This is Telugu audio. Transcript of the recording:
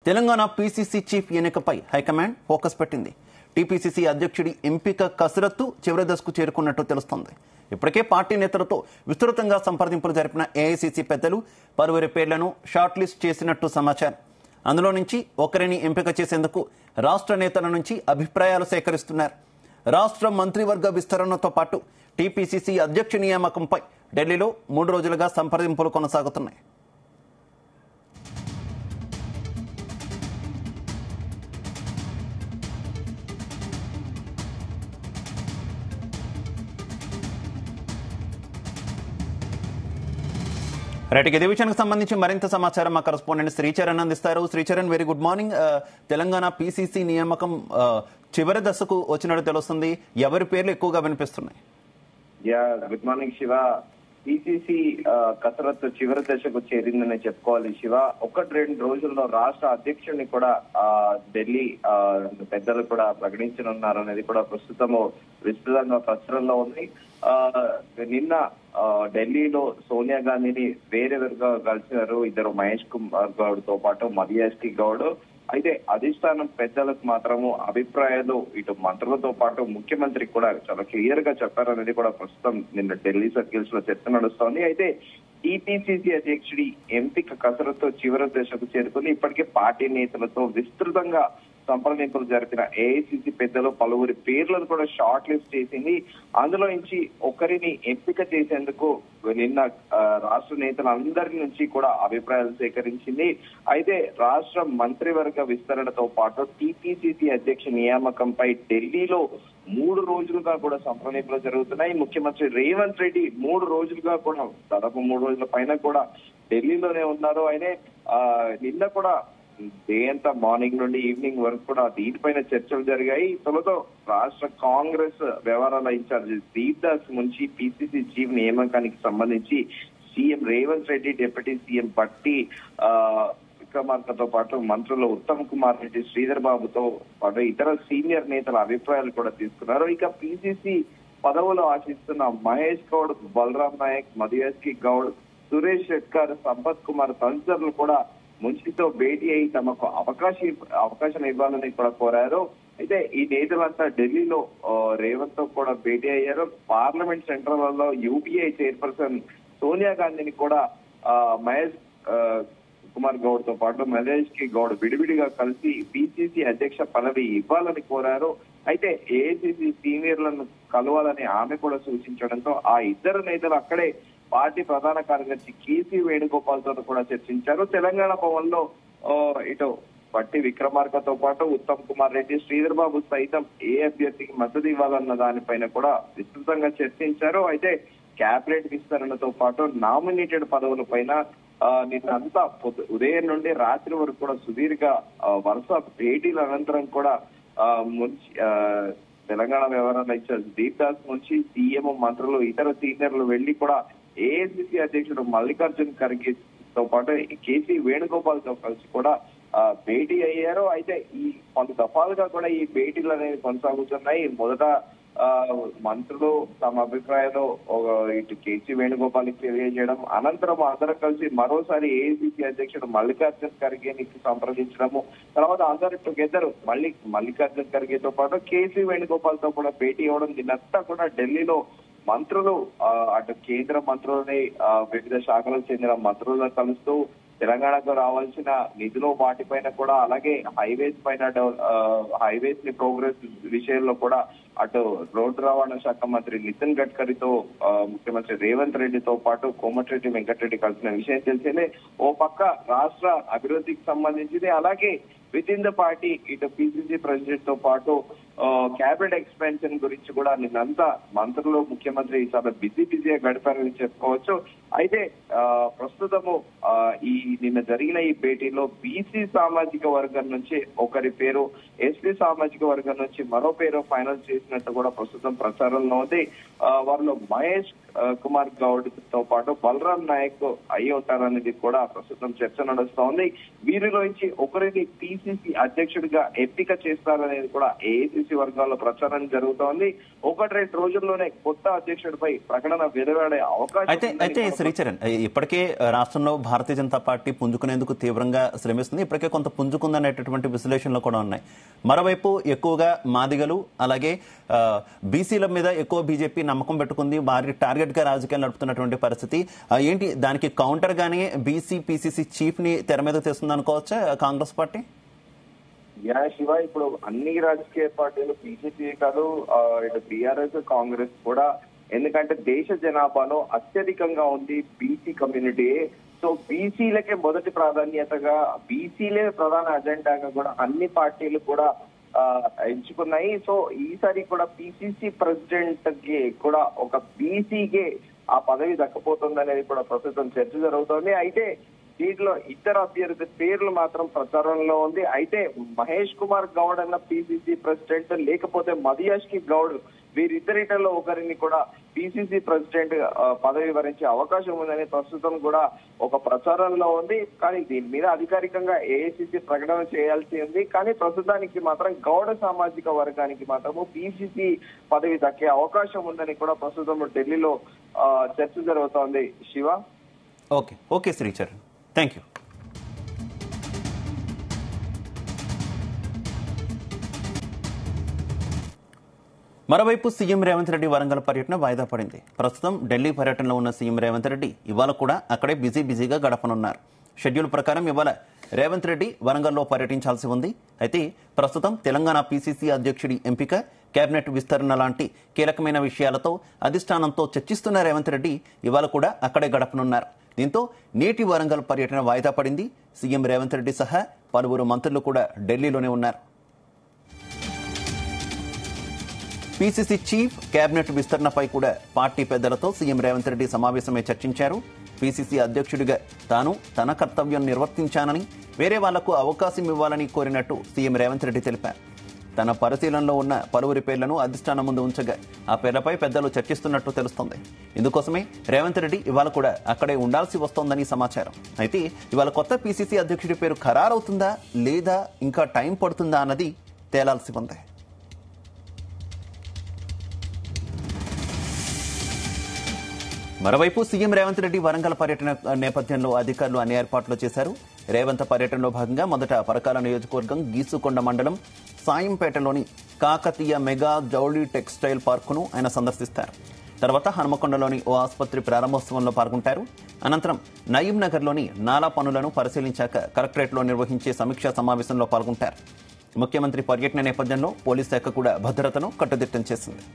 తెలంగాణ పీసీసీ చీఫ్ ఎన్నికపై హైకమాండ్ ఫోకస్ పెట్టింది. టీపీసీసీ అధ్యక్షుడి ఎంపిక కసరత్తు చివరి దశకు చేరుకున్నట్టు తెలుస్తోంది. ఇప్పటికే పార్టీ నేతలతో విస్తృతంగా సంప్రదింపులు జరిపిన ఏఐసీసీ పెద్దలు పలువురి పేర్లను షార్ట్ లిస్ట్ చేసినట్టు సమాచారం. అందులో నుంచి ఒకరిని ఎంపిక చేసేందుకు రాష్ట్ర నేతల నుంచి అభిప్రాయాలు సేకరిస్తున్నారు. రాష్ట్ర మంత్రివర్గ విస్తరణతో పాటు టీపీసీసీ అధ్యక్ష నియామకంపై ఢిల్లీలో 3 రోజులుగా సంప్రదింపులు కొనసాగుతున్నాయి. రైట్, ఇదే విషయానికి సంబంధించి మరింత సమాచారం మా కరెస్పాండెంట్ శ్రీచరణ్ అందిస్తారు. Sricharan, very good morning. Telangana PCC నియామకం చివరి దశకు వచ్చినట్టు తెలుస్తుంది. ఎవరి పేర్లు ఎక్కువగా వినిపిస్తున్నాయి? Good morning Shiva. పీసీసీ కసరత్తు చివరి దశకు చేరిందని చెప్పుకోవాలి శివ. 1-2 రోజుల్లో రాష్ట్ర అధ్యక్షుడిని కూడా ఢిల్లీ పెద్దలు కూడా ప్రకటించనున్నారు అనేది కూడా ప్రస్తుతము విస్తృతంగా ప్రచురణలో ఉంది. నిన్న ఢిల్లీలో సోనియా గాంధీని వేరేగా కలిసినారు ఇద్దరు, మహేష్ కుమార్ గౌడ్ తో పాటు మధుయాస్కి గౌడ్. అయితే అధిష్టానం పెద్దలకు మాత్రము అభిప్రాయాలు ఇటు మంత్రులతో పాటు ముఖ్యమంత్రికి కూడా చాలా క్లియర్ గా చెప్పారనేది కూడా ప్రస్తుతం నిన్న ఢిల్లీ సర్కిల్స్ లో చర్చ నడుస్తోంది. అయితే టీపీసీసీ అధ్యక్షుడి ఎంపిక కసరత్తు చివరి దశకు చేరుకుని ఇప్పటికే పార్టీ నేతలతో విస్తృతంగా సంప్రదింపులు జరిపిన ఏఐసీసీ పెద్దలు పలువురి పేర్లను కూడా షార్ట్ లిస్ట్ చేసింది. అందులో నుంచి ఒకరిని ఎంపిక చేసేందుకు నిన్న రాష్ట్ర నేతలందరి నుంచి కూడా అభిప్రాయాలు సేకరించింది. అయితే రాష్ట్ర మంత్రివర్గ విస్తరణతో పాటు టీపీసీసీ అధ్యక్ష నియామకంపై ఢిల్లీలో 3 రోజులుగా కూడా సంప్రదింపులు జరుగుతున్నాయి. ముఖ్యమంత్రి రేవంత్ రెడ్డి 3 రోజులుగా కూడా దాదాపు 3 రోజుల పైన కూడా ఢిల్లీలోనే ఉన్నారు. అయితే నిన్న కూడా డే అంతా మార్నింగ్ నుండి ఈవినింగ్ వరకు కూడా దీనిపైన చర్చలు జరిగాయి. తొలతో రాష్ట్ర కాంగ్రెస్ వ్యవహారాల ఇన్ఛార్జ్ దీప్ దాస్ నుంచి పీసీసీ చీఫ్ నియామకానికి సంబంధించి CM Revanth Reddy, deputy CM బట్టి విక్రమార్కతో పాటు మంత్రులు ఉత్తమ్ కుమార్ రెడ్డి, శ్రీధర్ బాబుతో పాటు ఇతర సీనియర్ నేతల అభిప్రాయాలు కూడా తీసుకున్నారు. ఇక పీసీసీ పదవులు ఆశిస్తున్న మహేష్ గౌడ్, బలరాం నాయక్, మధుయాస్కి గౌడ్, సురేష్ షెట్కర్, సంపత్ కుమార్ తదితరులు కూడా మున్షితో భేటీ అయి తమకు అవకాశం ఇవ్వాలని కూడా కోరారు. అయితే ఈ నేతలంతా ఢిల్లీలో రేవంత్ తో కూడా భేటీ అయ్యారు. పార్లమెంట్ సెంట్రల్లో యూపీఏ చైర్పర్సన్ సోనియా గాంధీని కూడా మహేష్ కుమార్ గౌడ్ తో పాటు మధుయాస్కి గౌడ్ విడివిడిగా కలిసి పీసీసీ అధ్యక్ష పదవి ఇవ్వాలని కోరారు. అయితే ఏఐసీసీ సీనియర్లను కలవాలని ఆమె కూడా సూచించడంతో ఆ ఇద్దరు నేతలు అక్కడే పార్టీ ప్రధాన కార్యదర్శి కేసీ వేణుగోపాల్ తో కూడా చర్చించారు. తెలంగాణ భవన్ లో ఇటు బట్టి విక్రమార్కతో పాటు ఉత్తమ్ కుమార్ రెడ్డి, శ్రీధర్ బాబు సైతం ఏ అభ్యర్థికి మద్దతు ఇవ్వాలన్న దానిపైన కూడా విస్తృతంగా చర్చించారు. అయితే క్యాబినెట్ విస్తరణతో పాటు నామినేటెడ్ పదవుల పైన నిన్నంతా ఉదయం నుండి రాత్రి వరకు కూడా సుదీర్ఘ వరుస భేటీల అనంతరం కూడా తెలంగాణ వ్యవహారాల ఇన్ఛార్జ్ దీప్ దాస్ నుంచి సీఎం, మంత్రులు, ఇతర సీనియర్లు వెళ్లి కూడా ఏఐసీసీ అధ్యక్షుడు మల్లికార్జున్ ఖర్గే తో పాటు కేసీ వేణుగోపాల్ తో కలిసి కూడా భేటీ అయ్యారు. అయితే ఈ పలు దఫాలుగా కూడా ఈ భేటీలు అనేవి కొనసాగుతున్నాయి. మొదట మంత్రులు తమ అభిప్రాయాలు ఇటు కేసీ వేణుగోపాల్ కి తెలియజేయడం, అనంతరం అందరూ కలిసి మరోసారి ఏఐసీసీ అధ్యక్షుడు మల్లికార్జున్ ఖర్గేని సంప్రదించడము, తర్వాత అందరూ టుగెదర్ మళ్ళీ మల్లికార్జున్ ఖర్గేతో పాటు కేసీ వేణుగోపాల్ తో కూడా భేటీ అవ్వడం. దీనంతా కూడా ఢిల్లీలో మంత్రులు అటు కేంద్ర మంత్రులని వివిధ శాఖలకు చెందిన మంత్రులను కలుస్తూ తెలంగాణకు రావాల్సిన నిధులు వాటిపైన కూడా, అలాగే హైవేస్ ని ప్రోగ్రెస్ విషయంలో కూడా అటు రోడ్డు రవాణా శాఖ మంత్రి నితిన్ గడ్కరీతో ముఖ్యమంత్రి రేవంత్ రెడ్డితో పాటు కోమటిరెడ్డి వెంకటరెడ్డి కలిసిన విషయం తెలిసిందే. ఓ పక్క రాష్ట్ర అభివృద్ధికి సంబంధించింది, అలాగే విత్ ఇన్ ద పార్టీ ఇటు పీసీసీ ప్రెసిడెంట్ తో పాటు క్యాబినెట్ ఎక్స్పాన్షన్ గురించి కూడా నిన్నంతా మంత్రులు, ముఖ్యమంత్రి చాలా బిజీగా గడిపారని చెప్పుకోవచ్చు. అయితే ప్రస్తుతము నిన్న జరిగిన ఈ భేటీలో బీసీ సామాజిక వర్గం నుంచి ఒకరి పేరు, ఎస్సీ సామాజిక వర్గం నుంచి మరో పేరు ఫైనల్ చేసి చేసినట్టు కూడా ప్రస్తుతం ప్రచారంలో ఉంది. వారిలో మహేష్ కుమార్ గౌడ్ తో పాటు బలరాం నాయక్ అయి ఉంటారనేది కూడా ప్రస్తుతం చర్చ నడుస్తోంది. వీరిలోంచి ఒకరిని పిసిసి అధ్యక్షుడిగా ఎంపిక చేస్తారనేది కూడా ఏఐసిసి వర్గాల్లో ప్రచారం జరుగుతోంది. 1-2 రోజుల్లోనే కొత్త అధ్యక్షుడిపై ప్రకటన వెలువడే అవకాశం. అయితే శ్రీచరణ్, ఇప్పటికే రాష్ట్రంలో భారతీయ జనతా పార్టీ పుంజుకునేందుకు తీవ్రంగా శ్రమిస్తుంది. ఇప్పటికే కొంత పుంజుకుందనేటటువంటి విశ్లేషణలు కూడా ఉన్నాయి. మరోవైపు ఎక్కువగా మాదిగలు అలాగే బీసీల మీద ఎక్కువ బీజేపీ నమ్మకం పెట్టుకుంది. వారి టార్గెట్ గా రాజకీయాలు నడుపుతున్నటువంటి పరిస్థితి ఏంటి? దానికి కౌంటర్ గానే బీసీ పిసిసి చీఫ్ ని తెర మీద తెస్తుంది అనుకోవచ్చా కాంగ్రెస్ పార్టీ? శివ, ఇప్పుడు అన్ని రాజకీయ పార్టీలు బీజేపీ కాదు, ఇటు టీఆర్ఎస్ కాంగ్రెస్ కూడా, ఎందుకంటే దేశ జనాభాలో అత్యధికంగా ఉంది బీసీ కమ్యూనిటీ. సో బీసీలకే మొదటి ప్రాధాన్యతగా, బీసీలే ప్రధాన అజెండాగా కూడా అన్ని పార్టీలు కూడా ఎంచుకున్నాయి. సో ఈసారి కూడా పిసిసి ప్రెసిడెంట్ కి కూడా ఒక బీసీకే ఆ పదవి దక్కపోతుంది అనేది కూడా ప్రస్తుతం చర్చ జరుగుతోంది. అయితే దీంట్లో ఇద్దరు అభ్యర్థి పేర్లు మాత్రం ప్రచారంలో ఉంది. అయితే మహేష్ కుమార్ గౌడ్ అన్న పిసిసి ప్రెసిడెంట్, లేకపోతే మదియాష్కి గౌడ్, వీరిద్దరిలో ఒకరిని కూడా పిసిసి ప్రెసిడెంట్ పదవి వరించే అవకాశం ఉందని ప్రస్తుతం కూడా ఒక ప్రచారంలో ఉంది. కానీ దీని మీద అధికారికంగా ఏఐసిసి ప్రకటన చేయాల్సి ఉంది. కానీ ప్రస్తుతానికి మాత్రం గౌడ సామాజిక వర్గానికి మాత్రము పిసిసి పదవి దక్కే అవకాశం ఉందని కూడా ప్రస్తుతం ఢిల్లీలో చర్చ జరుగుతోంది. Shiva, okay Sricharan, thank you. మరోవైపు సీఎం రేవంత్ రెడ్డి వరంగల్ పర్యటన వాయిదా పడింది. ప్రస్తుతం ఢిల్లీ పర్యటనలో ఉన్న సీఎం రేవంత్ రెడ్డి ఇవాళ కూడా అక్కడే బిజీగా గడపనున్నారు. షెడ్యూల్ ప్రకారం ఇవాళ రేవంత్ రెడ్డి వరంగల్లో పర్యటించాల్సి ఉంది. అయితే ప్రస్తుతం తెలంగాణ పిసిసి అధ్యక్షుడి ఎంపిక, కేబినెట్ విస్తరణ లాంటి కీలకమైన విషయాలతో అధిష్టానంతో చర్చిస్తున్న రేవంత్ రెడ్డి ఇవాళ కూడా అక్కడే గడపనున్నారు. దీంతో నేటి వరంగల్ పర్యటన వాయిదా పడింది. సీఎం రేవంత్ రెడ్డి సహా పలువురు మంత్రులు కూడా ఢిల్లీలోనే ఉన్నారు. పిసిసి చీఫ్, కేబినెట్ విస్తరణపై కూడా పార్టీ పెద్దలతో సీఎం రేవంత్ రెడ్డి సమావేశమై చర్చించారు. పిసిసి అధ్యక్షుడిగా తాను తన కర్తవ్యం నిర్వర్తించానని, వేరే వాళ్లకు అవకాశం ఇవ్వాలని కోరినట్టు సీఎం రేవంత్ రెడ్డి తెలిపారు. తన పరిశీలనలో ఉన్న పలువురి పేర్లను అధిష్టానం ముందు ఉంచగా ఆ పేర్లపై పెద్దలు చర్చిస్తున్నట్టు తెలుస్తోంది. ఇందుకోసమే రేవంత్ రెడ్డి ఇవాళ కూడా అక్కడే ఉండాల్సి వస్తోందని సమాచారం. అయితే ఇవాళ కొత్త పిసిసి అధ్యక్షుడి పేరు ఖరారవుతుందా లేదా ఇంకా టైం పడుతుందా అన్నది తేలాల్సి ఉంది. మరోవైపు సీఎం రేవంత్ రెడ్డి వరంగల్ పర్యటన నేపథ్యంలో అధికారులు అన్ని ఏర్పాట్లు చేశారు. రేవంత్ పర్యటనలో భాగంగా మొదట పరకాల నియోజకవర్గం గీసుకొండ మండలం సాయంపేటలోని కాకతీయ మెగా జౌళి టెక్స్టైల్ పార్కును ఆయన సందర్శిస్తారు. తర్వాత హనుమకొండలోని ఓ ఆసుపత్రి ప్రారంభోత్సవంలో పాల్గొంటారు. అనంతరం నయీం నగర్లోని నాలా పనులను పరిశీలించాక కలెక్టరేట్లో నిర్వహించే సమీక్షా సమావేశంలో పాల్గొంటారు. ముఖ్యమంత్రి పర్యటన నేపథ్యంలో పోలీస్ శాఖ కూడా భద్రతను కట్టుదిట్టం చేసింది.